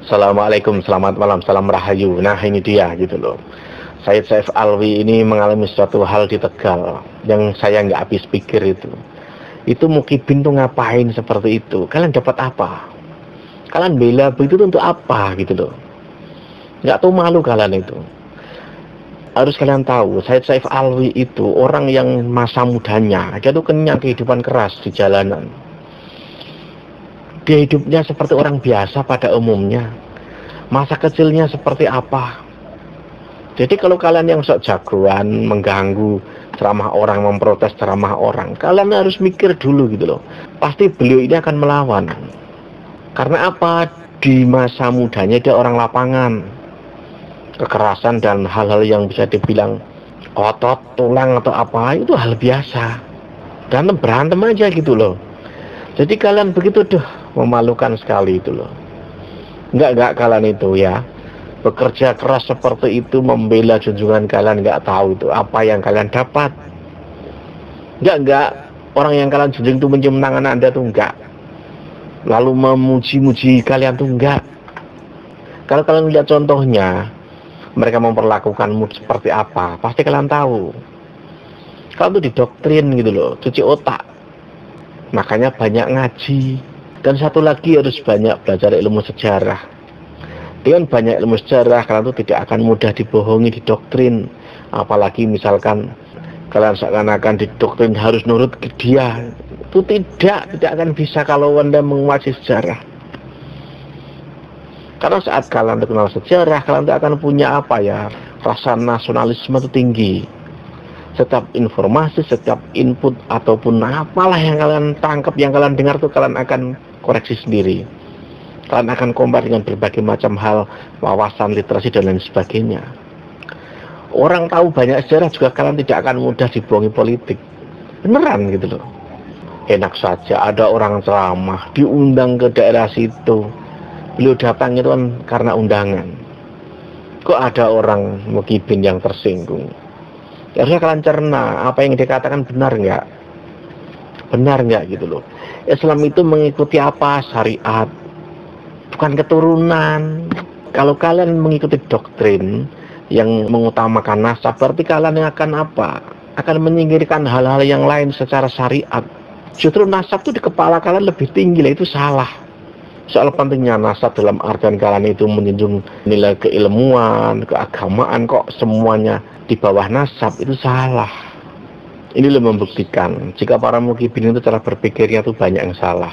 Assalamualaikum, selamat malam, salam rahayu. Nah ini dia gitu loh. Said Saif Alwi ini mengalami suatu hal di Tegal yang saya nggak habis pikir itu. Itu Mukibin tuh ngapain seperti itu? Kalian dapat apa? Kalian bela begitu untuk apa gitu loh? Nggak tahu malu kalian itu. Harus kalian tahu, Said Saif Alwi itu orang yang masa mudanya dia tuh kenyang kehidupan keras di jalanan. Dia hidupnya seperti orang biasa pada umumnya. Masa kecilnya seperti apa? Jadi kalau kalian yang sok jagoan, mengganggu ceramah orang, memprotes ceramah orang, kalian harus mikir dulu gitu loh. Pasti beliau ini akan melawan. Karena apa? Di masa mudanya dia orang lapangan. Kekerasan dan hal-hal yang bisa dibilang otot, tulang atau apa, itu hal biasa. Dan berantem aja gitu loh. Jadi kalian begitu memalukan sekali itu loh. Enggak kalian itu ya bekerja keras seperti itu membela junjungan kalian, enggak tahu itu apa yang kalian dapat. Enggak orang yang kalian junjung itu mencium tangan Anda tuh enggak. Lalu memuji-muji kalian tuh enggak. Kalau kalian lihat contohnya mereka memperlakukanmu seperti apa, pasti kalian tahu. Kalian tuh didoktrin gitu loh, cuci otak. Makanya banyak ngaji. Dan satu lagi harus banyak belajar ilmu sejarah. Dengan banyak ilmu sejarah kalian tuh tidak akan mudah dibohongi, didoktrin. Apalagi misalkan kalian seakan-akan didoktrin harus nurut ke dia. Itu tidak akan bisa kalau Anda menguasai sejarah. Karena saat kalian kenal sejarah, kalian akan punya apa ya, rasa nasionalisme itu tinggi. Setiap informasi, setiap input ataupun apalah yang kalian tangkap, yang kalian dengar tuh kalian akan koreksi sendiri. Kalian akan compare dengan berbagai macam hal, wawasan, literasi dan lain sebagainya. Orang tahu banyak sejarah juga kalian tidak akan mudah dibohongi politik. Beneran gitu loh. Enak saja ada orang ceramah diundang ke daerah situ. Beliau datang itu kan karena undangan. Kok ada orang Mukibin yang tersinggung? Harusnya kalian cerna apa yang dikatakan benar nggak? Benar nggak gitu loh. Islam itu mengikuti apa? Syariat, bukan keturunan. Kalau kalian mengikuti doktrin yang mengutamakan nasab, berarti kalian yang akan apa? Akan menyingkirkan hal-hal yang lain secara syariat. Justru nasab itu di kepala kalian lebih tinggi lah, itu salah. Soal pentingnya nasab dalam artian kalian itu menjunjung nilai keilmuan, keagamaan, kok semuanya di bawah nasab, itu salah. Ini lo membuktikan jika para Mukibin itu cara berpikirnya itu banyak yang salah.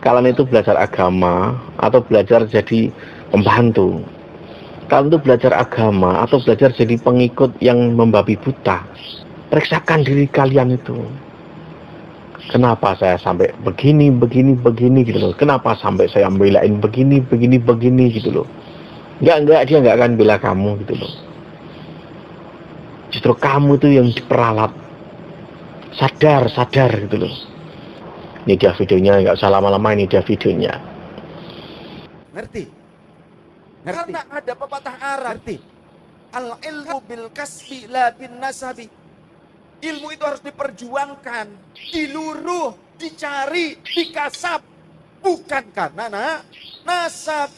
Kalian itu belajar agama atau belajar jadi pembantu. Kalian itu belajar agama atau belajar jadi pengikut yang membabi buta. Periksakan diri kalian itu. Kenapa saya sampai begini gitu loh. Kenapa sampai saya belain begini gitu loh. Enggak, dia enggak akan bela kamu gitu loh. Justru kamu itu yang diperalat. Sadar gitu loh. Ini dia videonya, enggak usah lama-lama, ini dia videonya. Ngerti? Karena ada pepatah Arab. Ngerti? Al-ilmu bil kasbi la bin nasabi. Ilmu itu harus diperjuangkan, diluruh, dicari, dikasap. Bukan karena nasab.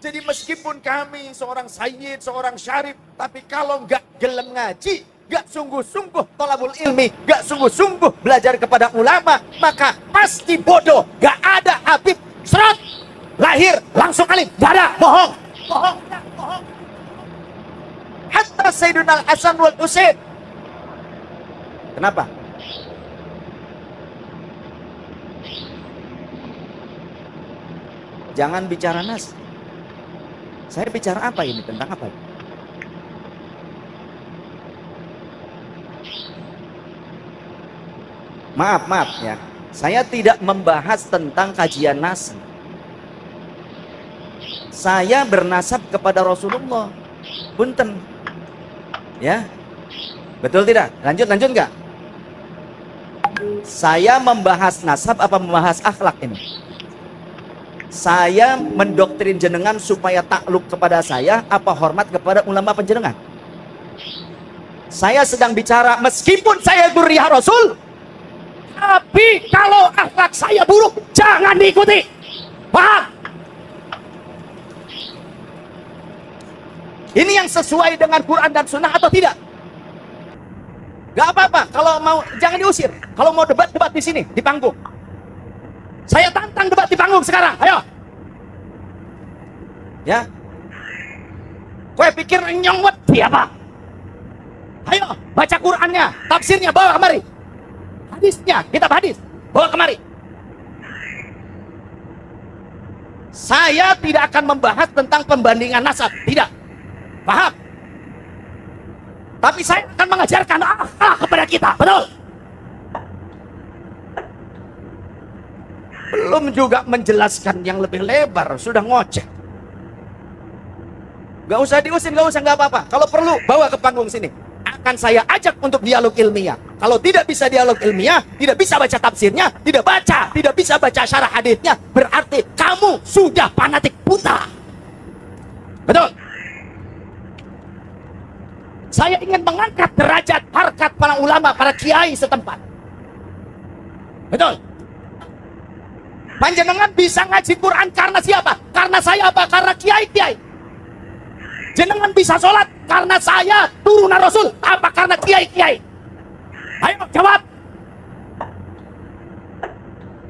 Jadi meskipun kami seorang sayyid, seorang syarif, tapi kalau nggak gelem ngaji, nggak sungguh-sungguh tolabul ilmi, nggak sungguh-sungguh belajar kepada ulama, maka pasti bodoh. Nggak ada Habib serot lahir langsung alim, nggak ada, bohong. Hatta Sayyidina Al-Hasan wal Husain. Kenapa? Jangan bicara nas. Saya bicara apa ini? Tentang apa? Maaf ya. Saya tidak membahas tentang kajian nas. Saya bernasab kepada Rasulullah. Punten. Ya. Betul tidak? Lanjut nggak? Saya membahas nasab apa membahas akhlak ini? Saya mendoktrin jenengan supaya takluk kepada saya apa hormat kepada ulama penjenengan? Saya sedang bicara meskipun saya dzurriyyah Rasul, tapi kalau akhlak saya buruk jangan diikuti. Paham? Ini yang sesuai dengan Quran dan Sunnah atau tidak? Gak apa-apa, kalau mau jangan diusir. Kalau mau debat di sini, di panggung. Saya tantang debat di panggung sekarang, ayo. Ya. Kowe pikir nyong wedi apa? Ayo, baca Qurannya, tafsirnya bawa kemari. Hadisnya, kitab hadis, bawa kemari. Saya tidak akan membahas tentang pembandingan nasab, tidak. Paham? Tapi saya akan mengajarkan akhlak kepada kita, betul? Belum juga menjelaskan yang lebih lebar, sudah ngoceh. Gak usah diusir, gak apa-apa. Kalau perlu, bawa ke panggung sini. Akan saya ajak untuk dialog ilmiah. Kalau tidak bisa dialog ilmiah, tidak bisa baca tafsirnya, tidak bisa baca syarah hadisnya, berarti kamu sudah fanatik buta. Betul? Saya ingin mengangkat derajat harkat para ulama, para kiai setempat. Betul? Panjenengan bisa ngaji Quran karena siapa? Karena saya apa? Karena kiai-kiai. Jenengan bisa sholat karena saya turunan Rasul. Apa karena kiai-kiai? Ayo jawab.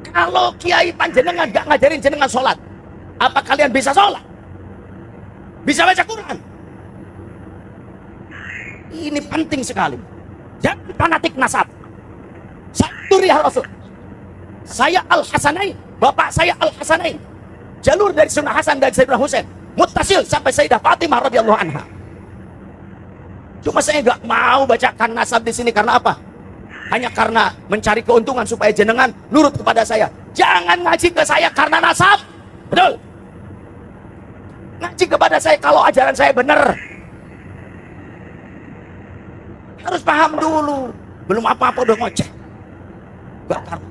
Kalau kiai panjenengan gak ngajarin jenengan sholat, apa kalian bisa sholat? Bisa baca Quran? Ini penting sekali. Jangan fanatik nasab. Saya Duriyah Rasul. Saya Al-Hasanain. Bapak saya Al-Hasanain. Jalur dari Sunnah Hasan dan Sayyidina Husain. Muttasil sampai Sayyidah Fatimah radhiyallahu anha. Cuma saya nggak mau bacakan nasab di sini karena apa? Hanya karena mencari keuntungan supaya jenengan nurut kepada saya. Jangan ngaji ke saya karena nasab. Betul? Ngaji kepada saya kalau ajaran saya benar. Harus paham dulu. Belum apa-apa udah ngoceh. Gak tahu.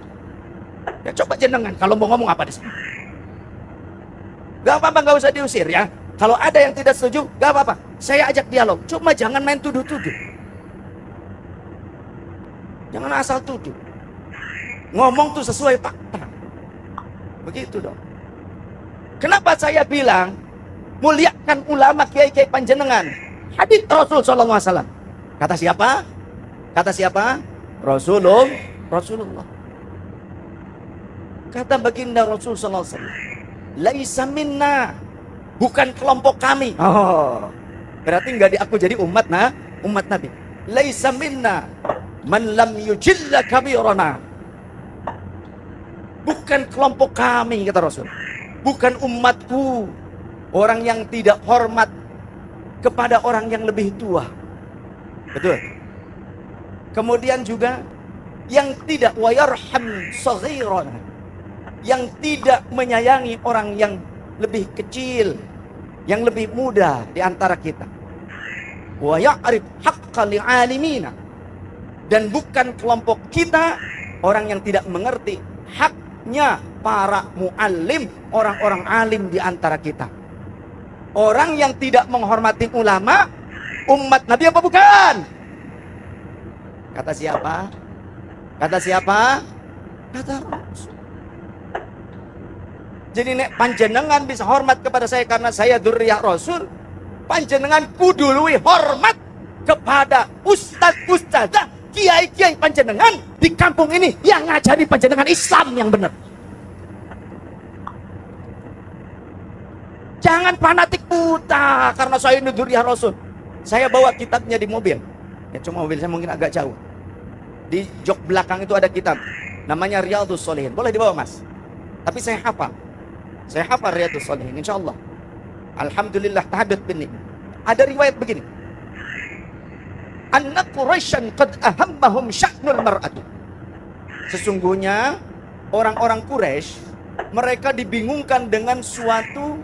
Ya coba jenengan kalau mau ngomong apa di sini. Gak apa-apa, gak usah diusir ya. Kalau ada yang tidak setuju, gak apa-apa. Saya ajak dialog. Cuma jangan main tuduh-tuduh. Jangan asal tuduh. Ngomong tuh sesuai fakta. Begitu dong. Kenapa saya bilang muliakan ulama kiai-kiai panjenengan? Hadits Rasul sallallahu alaihi wasallam. Kata siapa? Kata siapa? Rasulullah. Kata baginda Rasul sallallahu alaihi wasallam, laisa minna, bukan kelompok kami. Oh, berarti nggak diaku jadi umat Nabi. Laisa minna man lam yujilla kabirana. Bukan kelompok kami, kata Rasul. Bukan umatku, orang yang tidak hormat kepada orang yang lebih tua. Betul. Kemudian juga yang tidak wayarham saghirana, yang tidak menyayangi orang yang lebih kecil, yang lebih muda di antara kita. Wa ya'rif haqqal li'alimina, dan bukan kelompok kita orang yang tidak mengerti haknya para muallim, orang-orang alim di antara kita. Orang yang tidak menghormati ulama, umat Nabi apa bukan? Kata siapa? Kata siapa? Kata Rasul. Jadi nek panjenengan bisa hormat kepada saya karena saya Duriyah Rasul, panjenengan kudu luwih hormat kepada ustadz-ustadzah, kiai-kiai panjenengan di kampung ini yang ngajari panjenengan Islam yang benar. Jangan fanatik buta karena saya ini Duriyah Rasul. Saya bawa kitabnya di mobil. Ya cuma mobil saya mungkin agak jauh. Di jok belakang itu ada kitab. Namanya Riyadhus Shalihin. Boleh dibawa mas. Tapi saya hafal. Saya hafal Riyadhus Shalihin insyaallah. Alhamdulillah tahaddud bin ni'mah. Ada riwayat begini. Anna Quraisyan qad ahammahum sya'nul mar'ati. Sesungguhnya orang-orang Quraisy mereka dibingungkan dengan suatu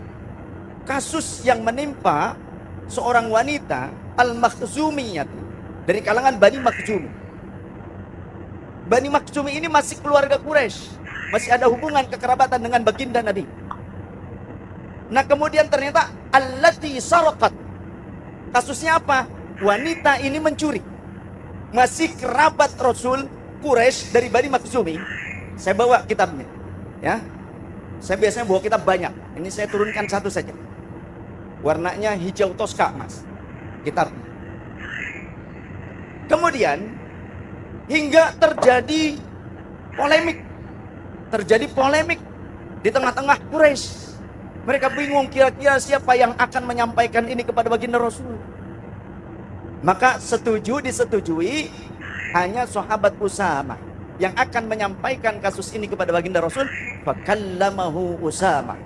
kasus yang menimpa seorang wanita al-Makhzumiyah dari kalangan Bani Makhzumi. Bani Makhzumi ini masih keluarga Quraisy, masih ada hubungan kekerabatan dengan baginda Nabi. Nah kemudian ternyata allati sarqat, kasusnya apa? Wanita ini mencuri, masih kerabat Rasul Quraisy dari Bani Makhzumi. Saya bawa kitabnya, ya. Saya biasanya bawa kitab banyak. Ini saya turunkan satu saja. Warnanya hijau toska, Mas. Gitarnya. Kemudian hingga terjadi polemik di tengah-tengah Quraisy. Mereka bingung kira-kira siapa yang akan menyampaikan ini kepada baginda Rasul. Maka disetujui hanya sahabat Usamah yang akan menyampaikan kasus ini kepada baginda Rasul. Fakallamahu Usamah,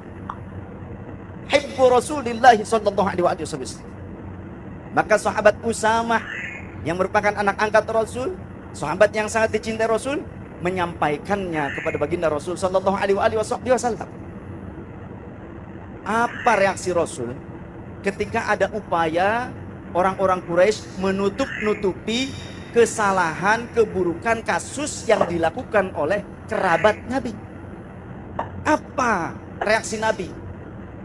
hibbu Rasulillah sallallahu alaihi wasallam. Maka sahabat Usamah yang merupakan anak angkat Rasul, sahabat yang sangat dicintai Rasul, menyampaikannya kepada baginda Rasul sallallahu alaihi wasallam. Apa reaksi Rasul ketika ada upaya orang-orang Quraisy menutup-nutupi kesalahan, keburukan, kasus yang dilakukan oleh kerabat Nabi? Apa reaksi Nabi?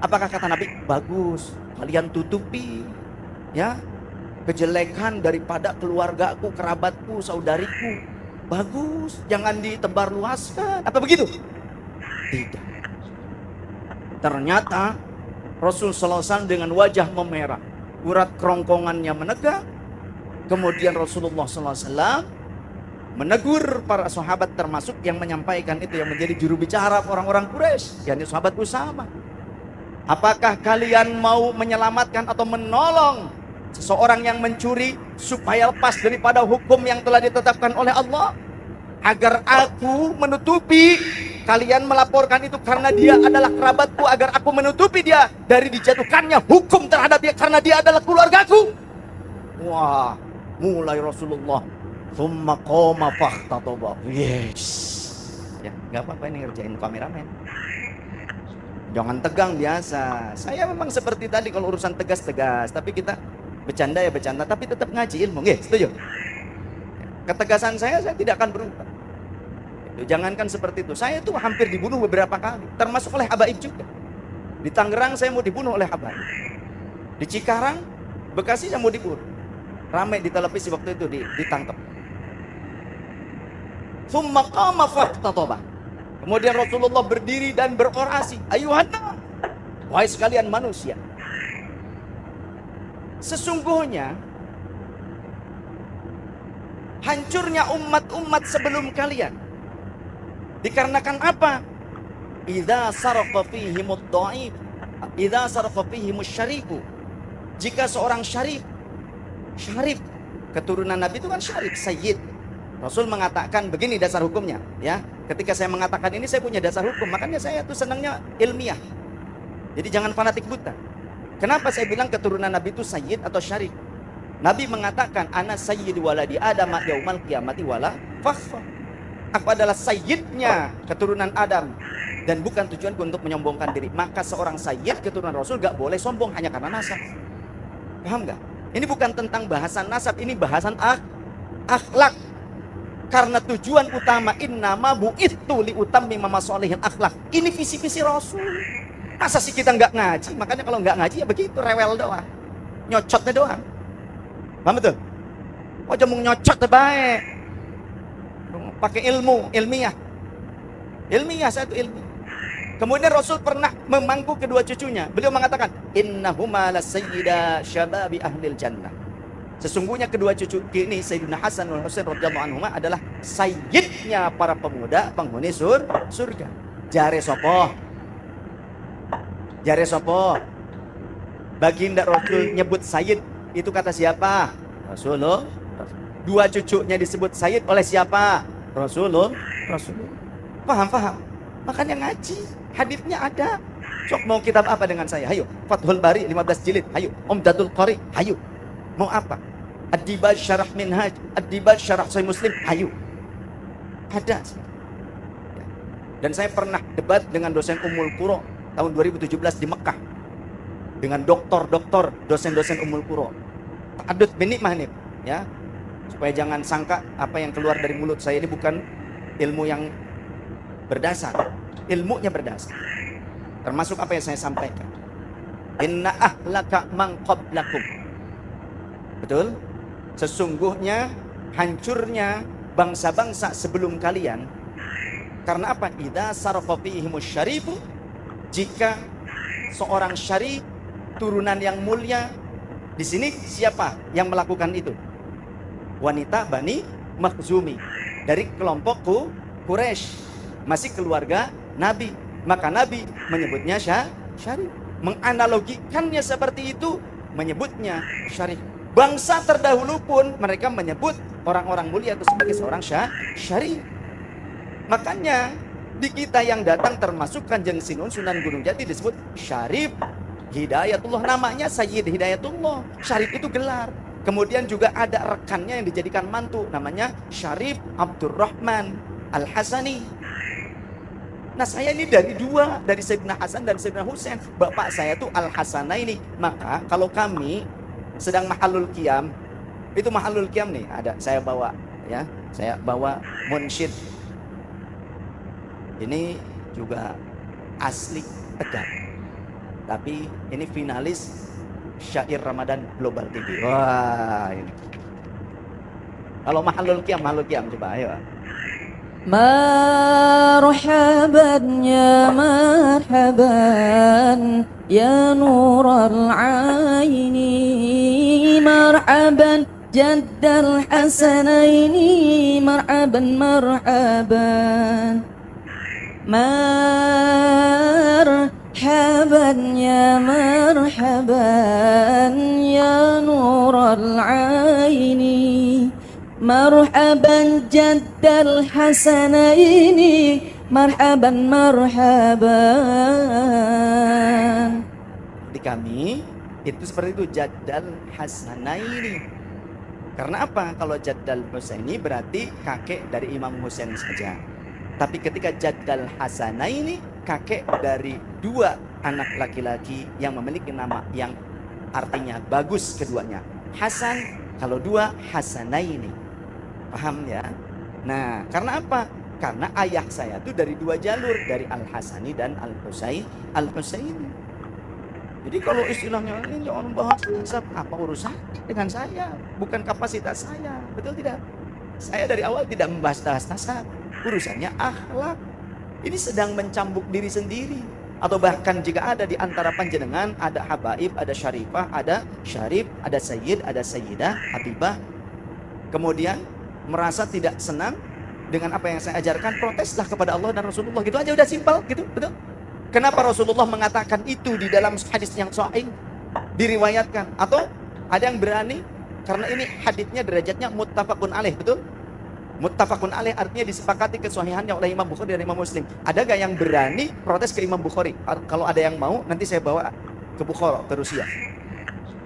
Apakah kata Nabi, bagus, kalian tutupi ya kejelekan daripada keluargaku, kerabatku, saudariku. Bagus, jangan ditebar luaskan. Apa begitu? Tidak. Ternyata Rasul sallallahu alaihi wasallam dengan wajah memerah, urat kerongkongannya menegak. Kemudian Rasulullah sallallahu alaihi wasallam menegur para sahabat, termasuk yang menyampaikan itu yang menjadi juru bicara orang-orang Quraisy, yakni sahabat Usamah. Apakah kalian mau menyelamatkan atau menolong seseorang yang mencuri supaya lepas daripada hukum yang telah ditetapkan oleh Allah? Agar aku menutupi, kalian melaporkan itu karena dia adalah kerabatku, agar aku menutupi dia dari dijatuhkannya hukum terhadap dia karena dia adalah keluargaku. Wah, mulai Rasulullah thumma qama fakhtaba. Yes. Ya, enggak apa-apa ini ngerjain kameramen. Jangan tegang biasa. Saya memang seperti tadi, kalau urusan tegas-tegas, tapi kita bercanda ya bercanda, tapi tetap ngaji ilmu. Nggih, setuju? Ketegasan saya tidak akan berubah. Jangankan seperti itu. Saya itu hampir dibunuh beberapa kali, termasuk oleh habaib juga. Di Tangerang saya mau dibunuh oleh habaib. Di Cikarang, Bekasi saya mau dibunuh. Ramai di televisi waktu itu ditangkap. Tsumma qama faktataba. Kemudian Rasulullah berdiri dan berorasi, ayuhanna, wahai sekalian manusia, sesungguhnya hancurnya umat-umat sebelum kalian dikarenakan apa? Idza sarafa fihimud dhaif, idza sarafa fihimus syarifu. Jika seorang syarif, keturunan Nabi itu kan syarif, sayyid. Rasul mengatakan begini dasar hukumnya, ya. Ketika saya mengatakan ini saya punya dasar hukum, makanya saya tuh senangnya ilmiah. Jadi jangan fanatik buta. Kenapa saya bilang keturunan Nabi itu sayyid atau syarif? Nabi mengatakan ana sayyid waladi Adam yaumal qiyamati wala fakhfa. Aku adalah sayyidnya keturunan Adam dan bukan tujuanku untuk menyombongkan diri. Maka seorang sayyid keturunan Rasul gak boleh sombong hanya karena nasab. Paham gak? Ini bukan tentang bahasan nasab, ini bahasan akhlak. Karena tujuan utama innama bu'itsu liutammima masalihin akhlak. Ini visi-visi Rasul. Masa sih kita nggak ngaji? Makanya kalau nggak ngaji ya begitu, rewel doang, nyocotnya doang. Paham betul? Oh cuma nyocot baik. Pakai ilmu, ilmiah. Ilmiah, saya itu ilmiah. Kemudian Rasul pernah memangku kedua cucunya. Beliau mengatakan, innahuma lasayyida syababi ahlil jannah. Sesungguhnya kedua cucu ini Sayyidina Hasan dan Husain radhiyallahu anhuma adalah sayyidnya para pemuda penghuni surga. Jare sopo? Jare sopo? Baginda Rasul nyebut sayyid, itu kata siapa? Rasulullah. Dua cucunya disebut sayyid oleh siapa? Rasulullah. Paham? Makanya ngaji, haditsnya ada. Sok mau kitab apa dengan saya? Hayo, Fathul Bari 15 jilid. Hayo, Umdatul Qari. Hayo. Mau apa? Ad-Dibaj Syarah Minhaj, Ad-Dibaj Syarah Sahih Muslim. Hayo. Ada. Dan saya pernah debat dengan dosen Ummul Qura tahun 2017 di Mekah. Dengan doktor-doktor, dosen-dosen Ummul Qura. Ta'addud bin nikmah nih, ya. Supaya jangan sangka apa yang keluar dari mulut saya ini bukan ilmu yang berdasar. Ilmunya berdasar. Termasuk apa yang saya sampaikan. Inna ahlaka man qablakum. Betul? Sesungguhnya hancurnya bangsa-bangsa sebelum kalian. Karena apa? Idza sarafa fihimus syarifu. Jika seorang syarif turunan yang mulia. Di sini siapa yang melakukan itu? Wanita Bani Makhzumi dari kelompok Quraisy, masih keluarga Nabi. Maka Nabi menyebutnya syarif, menganalogikannya seperti itu, menyebutnya syarif. Bangsa terdahulu pun mereka menyebut orang-orang mulia itu sebagai seorang syarif. Makanya di kita yang datang termasuk Kanjeng Sunan Gunung Jati disebut Syarif Hidayatullah, namanya Sayyid Hidayatullah. Syarif itu gelar. Kemudian juga ada rekannya yang dijadikan mantu, namanya Syarif Abdurrahman Al-Hasani. Nah, saya ini dari dua, dari Sayyidina Hasan dan Sayyidina Husain. Bapak saya tuh Al-Hasanaini. Maka kalau kami sedang mahalul qiyam, itu mahalul qiyam nih, ada saya bawa ya, saya bawa munsyid. Ini juga asli Tegal, tapi ini finalis Syair Ramadan Global TV. Wah, ini. Kalau mahalul qiyam coba ayo. Marhaban ya marhaban ya nural aini, marhaban jaddal hasanaini, marhaban marhaban. Marhaban ya marhaban ya nural aini, marhaban jaddal hasanaini, marhaban marhaban. Di kami itu seperti itu, jaddal hasanaini. Karena apa? Kalau jaddal Husaini berarti kakek dari Imam Husain saja. Tapi ketika jaddal hasanaini, kakek dari dua anak laki-laki yang memiliki nama yang artinya bagus keduanya. Hasan, kalau dua hasanaini. Paham ya? Nah, karena apa? Karena ayah saya itu dari dua jalur, dari Al-Hasani dan Al-Husaini. Jadi kalau istilahnya ini orang bahas nasab, apa urusan dengan saya? Bukan kapasitas saya, betul tidak? Saya dari awal tidak membahas nasab. Urusannya akhlak. Ini sedang mencambuk diri sendiri. Atau bahkan jika ada di antara panjenengan, ada habaib, ada syarifah, ada syarif, ada sayyid, ada sayyidah, habibah, kemudian merasa tidak senang dengan apa yang saya ajarkan, proteslah kepada Allah dan Rasulullah. Gitu aja, udah simpel gitu, betul. Kenapa Rasulullah mengatakan itu di dalam hadis yang sahih diriwayatkan? Atau ada yang berani, karena ini hadisnya derajatnya muttafaqun alaih, betul? Muttafaqun alaih artinya disepakati kesahihannya oleh Imam Bukhari dan Imam Muslim. Ada gak yang berani protes ke Imam Bukhari? Kalau ada yang mau, nanti saya bawa ke Bukhara, ke Rusia.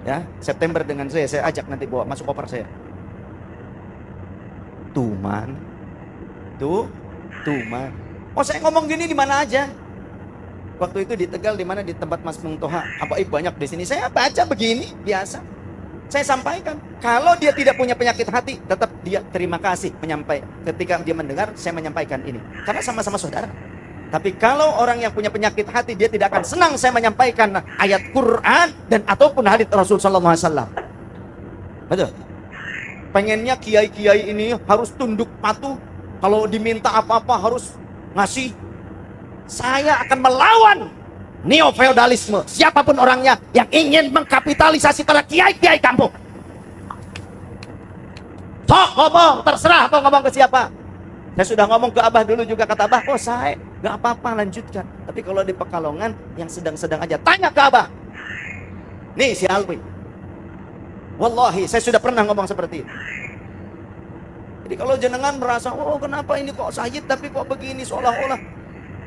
Ya, September dengan saya ajak nanti bawa masuk koper saya. Tuman. Tuman. Oh, saya ngomong gini di mana aja. Waktu itu di Tegal, di mana di tempat Mas Mungtoha. Habaib banyak di sini. Saya baca begini, biasa. Saya sampaikan, kalau dia tidak punya penyakit hati, tetap dia terima kasih ketika dia mendengar saya menyampaikan ini. Karena sama-sama saudara. Tapi kalau orang yang punya penyakit hati, dia tidak akan senang saya menyampaikan ayat Quran dan ataupun hadits Rasul sallallahu alaihi wasallam. Betul? Pengennya kiai-kiai ini harus tunduk patuh, kalau diminta apa-apa harus ngasih. Saya akan melawan neo-feodalisme, siapapun orangnya yang ingin mengkapitalisasi para kiai-kiai kampung. Sok ngomong, terserah mau ngomong ke siapa. Saya sudah ngomong ke Abah dulu juga, kata Abah, oh saya gak apa-apa, lanjutkan. Tapi kalau di Pekalongan yang sedang-sedang aja, tanya ke Abah. Nih si Alwi, wallahi saya sudah pernah ngomong seperti itu. Jadi kalau jenengan merasa, oh kenapa ini kok Sayyid tapi kok begini, seolah-olah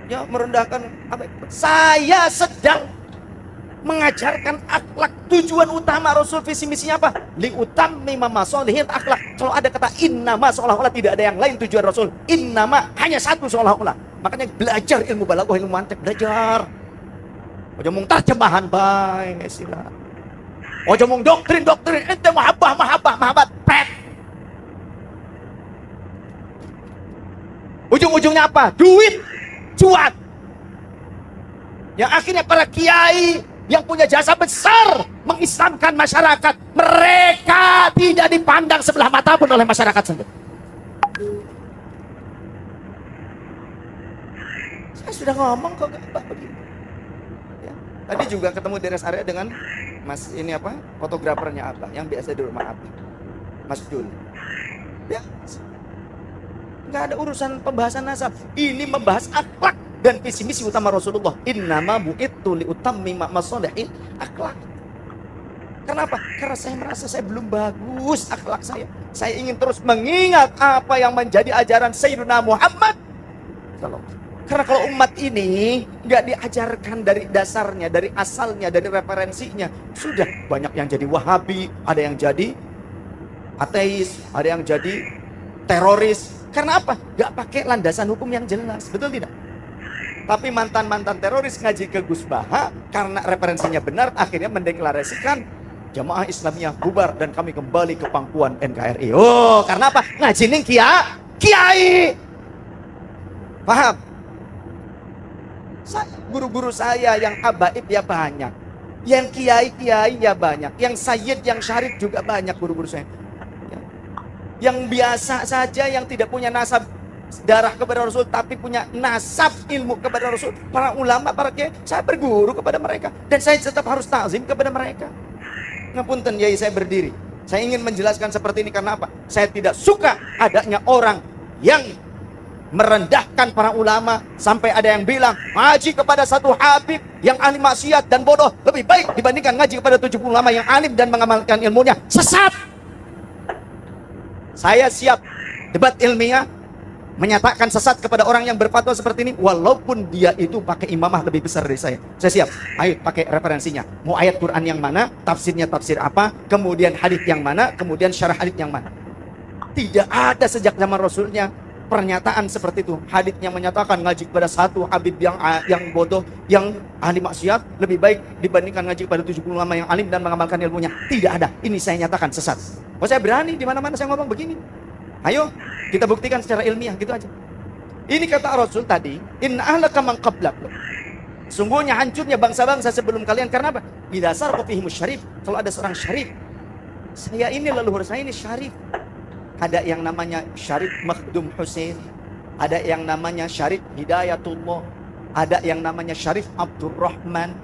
ya merendahkan apa? Saya sedang mengajarkan akhlak. Tujuan utama Rasul visi misinya apa? Liutammima masalihin akhlak. Kalau ada kata innama, seolah-olah tidak ada yang lain tujuan Rasul. Innama, hanya satu seolah-olah. Makanya belajar ilmu balaghah, ilmu mantik, belajar. Ojo mung terjemahan bae sila. Ojo mung doktrin ente mahabbah pet. Ujung-ujungnya apa? Duit, cuan. Yang akhirnya para kiai yang punya jasa besar mengislamkan masyarakat, mereka tidak dipandang sebelah mata pun oleh masyarakat sendiri. Saya sudah ngomong kok gak begini. Ya. Tadi juga ketemu di rest area dengan Mas ini apa? Fotografernya Abah yang biasa di rumah Abah. Mas Jul. Ya. Nggak ada urusan pembahasan nasab. Ini membahas akhlak dan visi misi utama Rasulullah. Innama bu'ittu liutammima masalihin akhlak. Kenapa? Karena saya merasa saya belum bagus akhlak saya. Saya ingin terus mengingat apa yang menjadi ajaran Sayyidina Muhammad. Karena kalau umat ini nggak diajarkan dari dasarnya, dari asalnya, dari referensinya, sudah banyak yang jadi Wahabi, ada yang jadi ateis, ada yang jadi teroris. Karena apa? Nggak pakai landasan hukum yang jelas, betul tidak? Tapi mantan-mantan teroris ngaji ke Gus Baha karena referensinya benar, akhirnya mendeklarasikan Jamaah Islamiyah bubar dan kami kembali ke pangkuan NKRI. Oh, karena apa? Ngaji ning kiai. Paham? Guru-guru saya yang habaib ya banyak, yang kiai-kiai ya banyak, yang sayyid, yang syarif juga banyak guru-guru saya. Yang biasa saja, yang tidak punya nasab darah kepada Rasul, tapi punya nasab ilmu kepada Rasul, para ulama, para kiai, saya berguru kepada mereka, dan saya tetap harus takzim kepada mereka. Ngapunten yai, saya berdiri. Saya ingin menjelaskan seperti ini karena apa? Saya tidak suka adanya orang yang merendahkan para ulama, sampai ada yang bilang ngaji kepada satu habib yang ahli maksiat dan bodoh lebih baik dibandingkan ngaji kepada 70 ulama yang alim dan mengamalkan ilmunya. Sesat. Saya siap debat ilmiah menyatakan sesat kepada orang yang berfatwa seperti ini, walaupun dia itu pakai imamah lebih besar dari saya. Saya siap. Ayo pakai referensinya. Mau ayat Quran yang mana, tafsirnya tafsir apa, kemudian hadits yang mana, kemudian syarah hadits yang mana. Tidak ada sejak zaman Rasulnya pernyataan seperti itu. Hadits yang menyatakan ngaji kepada satu habib yang bodoh, yang ahli maksiat lebih baik dibandingkan ngaji kepada 70 ulama yang alim dan mengamalkan ilmunya. Tidak ada. Ini saya nyatakan sesat. Oh, saya berani di mana-mana saya ngomong begini. Ayo kita buktikan secara ilmiah, gitu aja. Ini kata Rasul tadi, inna ahlaka man qablakum. Sungguhnya hancurnya bangsa-bangsa sebelum kalian karena apa? Bidasar qafihimus syarif. Kalau ada seorang syarif, saya ini leluhur saya ini syarif. Ada yang namanya Syarif Makhdum Hussein, ada yang namanya Syarif Hidayatullah, ada yang namanya Syarif Abdurrahman.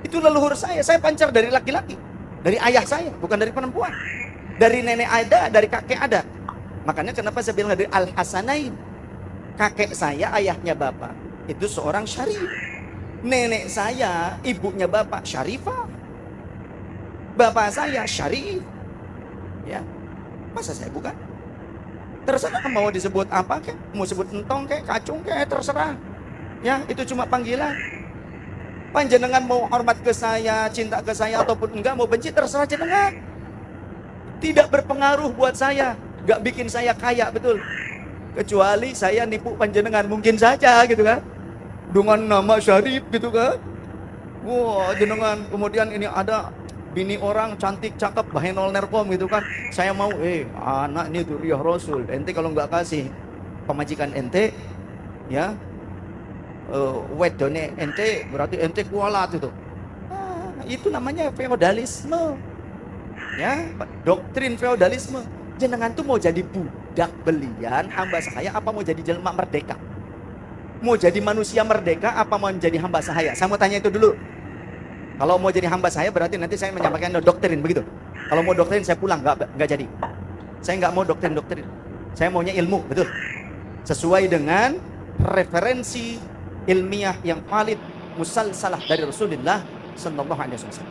Itu leluhur saya pancar dari laki-laki, dari ayah saya, bukan dari perempuan. Dari nenek ada, dari kakek ada. Makanya kenapa saya bilang dari Al-Hasanain. Kakek saya, ayahnya bapak, itu seorang syarif. Nenek saya, ibunya bapak, syarifah. Bapak saya, syarif. Ya. Masa saya bukan? Terserah mau disebut apa kek, mau sebut entong kek, kacung kek, terserah. Ya, itu cuma panggilan. Panjenengan mau hormat ke saya, cinta ke saya ataupun enggak, mau benci terserah jenengan. Tidak berpengaruh buat saya, enggak bikin saya kaya, betul. Kecuali saya nipu panjenengan, mungkin saja gitu kan. Dengan nama syarif gitu kan. Wah, jenengan kemudian ini ada bini orang cantik, cakep, bahenol nerpom gitu kan. Saya mau, anak ini Duriah Rasul. Ente kalau nggak kasih pemajikan ente, ya, wedone ente, berarti ente kualat itu. Itu namanya feodalisme. Ya, doktrin feodalisme. Jenengan tuh mau jadi budak belian, hamba sahaya, apa mau jadi jelma merdeka? Mau jadi manusia merdeka, apa mau menjadi hamba sahaya? Saya mau tanya itu dulu. Kalau mau jadi hamba saya berarti nanti saya menyampaikan doktrin begitu. Kalau mau doktrin saya pulang, nggak jadi. Saya nggak mau doktrin. Saya maunya ilmu, betul. Sesuai dengan referensi ilmiah yang valid musalsalah dari Rasulullah sallallahu alaihi wasallam.